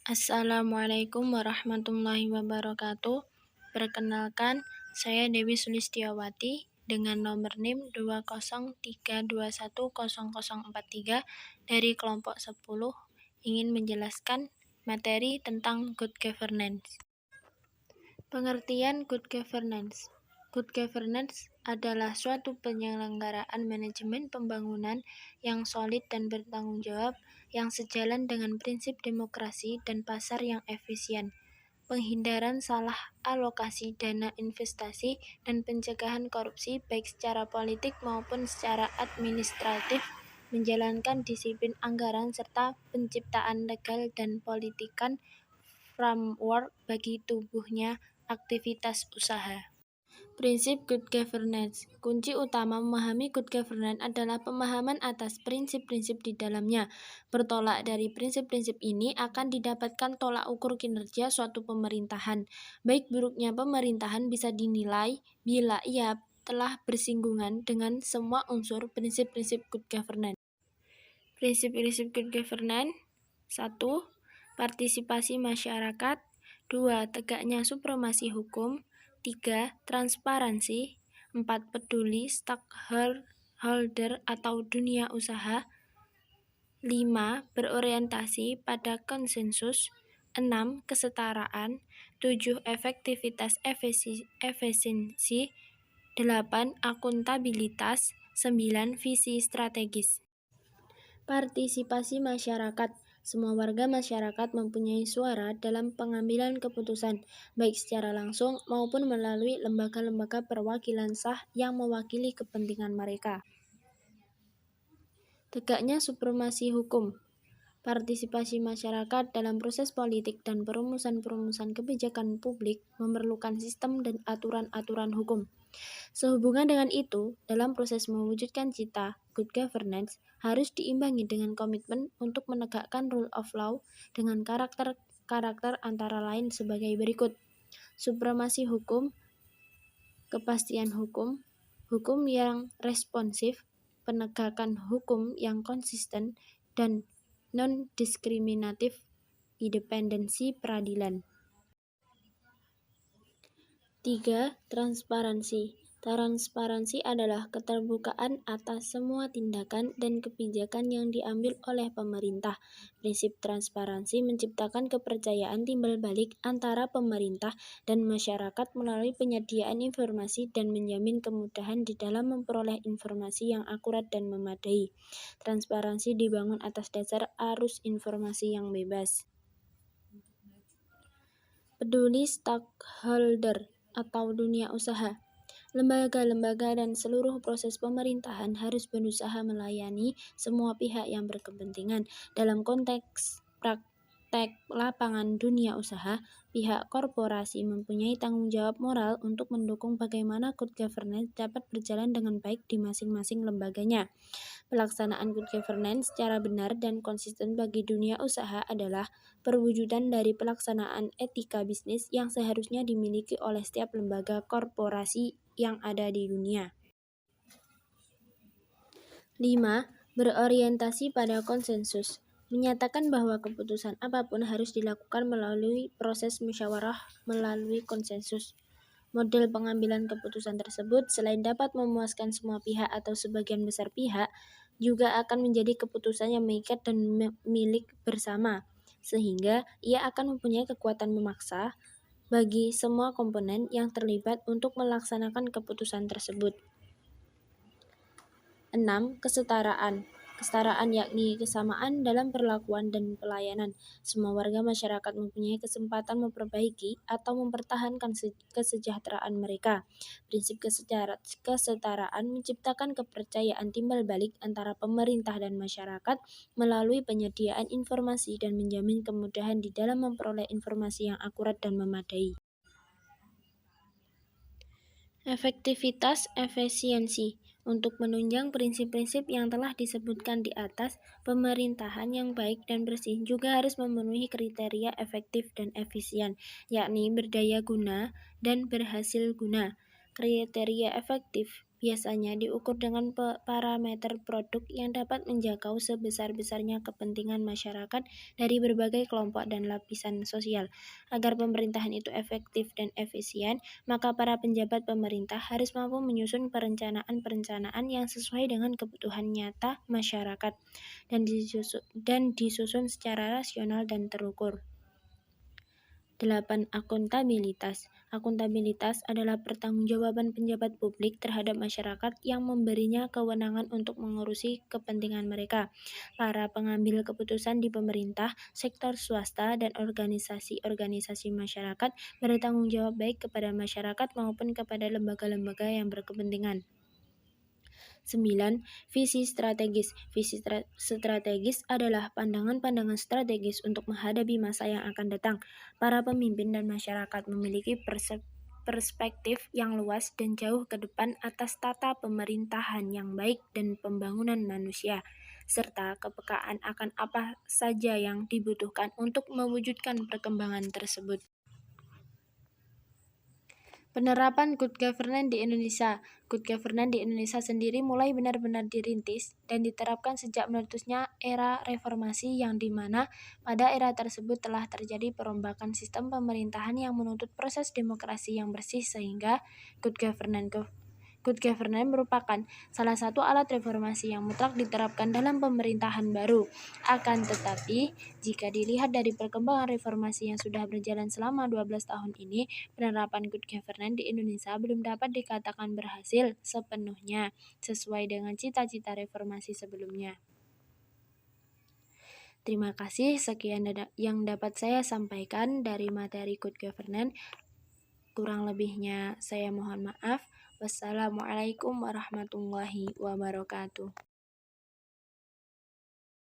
Assalamualaikum warahmatullahi wabarakatuh. Perkenalkan, saya Dewi Sulistiawati dengan nomor NIM 203210043 dari kelompok 10 ingin menjelaskan materi tentang good governance. Pengertian good governance. Good governance adalah suatu penyelenggaraan manajemen pembangunan yang solid dan bertanggung jawab yang sejalan dengan prinsip demokrasi dan pasar yang efisien, penghindaran salah alokasi dana investasi, dan pencegahan korupsi baik secara politik maupun secara administratif, menjalankan disiplin anggaran serta penciptaan legal dan politikan framework bagi tubuhnya aktivitas usaha. Prinsip good governance. Kunci utama memahami good governance adalah pemahaman atas prinsip-prinsip di dalamnya. Bertolak dari prinsip-prinsip ini akan didapatkan tolak ukur kinerja suatu pemerintahan. Baik buruknya pemerintahan bisa dinilai bila ia telah bersinggungan dengan semua unsur prinsip-prinsip good governance. Prinsip-prinsip good governance: 1. Partisipasi masyarakat. 2. Tegaknya supremasi hukum. 3. Transparansi. 4. Peduli stakeholder atau dunia usaha. 5. Berorientasi pada konsensus. 6. Kesetaraan. 7. Efektivitas efisiensi. 8. Akuntabilitas. 9. Visi strategis. Partisipasi masyarakat. Semua warga masyarakat mempunyai suara dalam pengambilan keputusan, baik secara langsung maupun melalui lembaga-lembaga perwakilan sah yang mewakili kepentingan mereka. Tegaknya supremasi hukum. Partisipasi masyarakat dalam proses politik dan perumusan kebijakan publik memerlukan sistem dan aturan-aturan hukum. Sehubungan dengan itu, dalam proses mewujudkan cita good governance harus diimbangi dengan komitmen untuk menegakkan rule of law dengan karakter antara lain sebagai berikut: supremasi hukum, kepastian hukum, hukum yang responsif, penegakan hukum yang konsisten, dan non-diskriminatif, independensi peradilan. 3. Transparansi. Transparansi adalah keterbukaan atas semua tindakan dan kebijakan yang diambil oleh pemerintah. Prinsip transparansi menciptakan kepercayaan timbal balik antara pemerintah dan masyarakat melalui penyediaan informasi dan menjamin kemudahan di dalam memperoleh informasi yang akurat dan memadai. Transparansi dibangun atas dasar arus informasi yang bebas. Peduli stakeholder atau dunia usaha. Lembaga-lembaga dan seluruh proses pemerintahan harus berusaha melayani semua pihak yang berkepentingan. Dalam konteks praktek lapangan dunia usaha, pihak korporasi mempunyai tanggung jawab moral untuk mendukung bagaimana good governance dapat berjalan dengan baik di masing-masing lembaganya. Pelaksanaan good governance secara benar dan konsisten bagi dunia usaha adalah perwujudan dari pelaksanaan etika bisnis yang seharusnya dimiliki oleh setiap lembaga korporasi yang ada di dunia. 5. Berorientasi pada konsensus. Menyatakan bahwa keputusan apapun harus dilakukan melalui proses musyawarah melalui konsensus. Model pengambilan keputusan tersebut selain dapat memuaskan semua pihak atau sebagian besar pihak, juga akan menjadi keputusan yang mengikat dan milik bersama, sehingga ia akan mempunyai kekuatan memaksa bagi semua komponen yang terlibat untuk melaksanakan keputusan tersebut. 6. Kesetaraan. Kesetaraan yakni kesamaan dalam perlakuan dan pelayanan. Semua warga masyarakat mempunyai kesempatan memperbaiki atau mempertahankan kesejahteraan mereka. Prinsip kesetaraan menciptakan kepercayaan timbal balik antara pemerintah dan masyarakat melalui penyediaan informasi dan menjamin kemudahan di dalam memperoleh informasi yang akurat dan memadai. Efektivitas efisiensi. Untuk menunjang prinsip-prinsip yang telah disebutkan di atas, pemerintahan yang baik dan bersih juga harus memenuhi kriteria efektif dan efisien, yakni berdaya guna dan berhasil guna. Kriteria efektif biasanya diukur dengan parameter produk yang dapat menjangkau sebesar-besarnya kepentingan masyarakat dari berbagai kelompok dan lapisan sosial. Agar pemerintahan itu efektif dan efisien, maka para penjabat pemerintah harus mampu menyusun perencanaan-perencanaan yang sesuai dengan kebutuhan nyata masyarakat dan disusun secara rasional dan terukur. 8. Akuntabilitas. Akuntabilitas adalah pertanggungjawaban penjabat publik terhadap masyarakat yang memberinya kewenangan untuk mengurusi kepentingan mereka. Para pengambil keputusan di pemerintah, sektor swasta, dan organisasi-organisasi masyarakat bertanggung jawab baik kepada masyarakat maupun kepada lembaga-lembaga yang berkepentingan. 9. Visi strategis. Visi strategis adalah pandangan-pandangan strategis untuk menghadapi masa yang akan datang. Para pemimpin dan masyarakat memiliki perspektif yang luas dan jauh ke depan atas tata pemerintahan yang baik dan pembangunan manusia, serta kepekaan akan apa saja yang dibutuhkan untuk mewujudkan perkembangan tersebut. Penerapan Good Governance di Indonesia. Good Governance di Indonesia sendiri mulai benar-benar dirintis dan diterapkan sejak meletusnya era reformasi yang dimana pada era tersebut telah terjadi perombakan sistem pemerintahan yang menuntut proses demokrasi yang bersih sehingga Good Governance merupakan salah satu alat reformasi yang mutlak diterapkan dalam pemerintahan baru. Akan tetapi, jika dilihat dari perkembangan reformasi yang sudah berjalan selama 12 tahun ini, penerapan Good Governance di Indonesia belum dapat dikatakan berhasil sepenuhnya sesuai dengan cita-cita reformasi sebelumnya. Terima kasih, sekian yang dapat saya sampaikan dari materi Good Governance. Kurang lebihnya saya mohon maaf. Wassalamualaikum warahmatullahi wabarakatuh.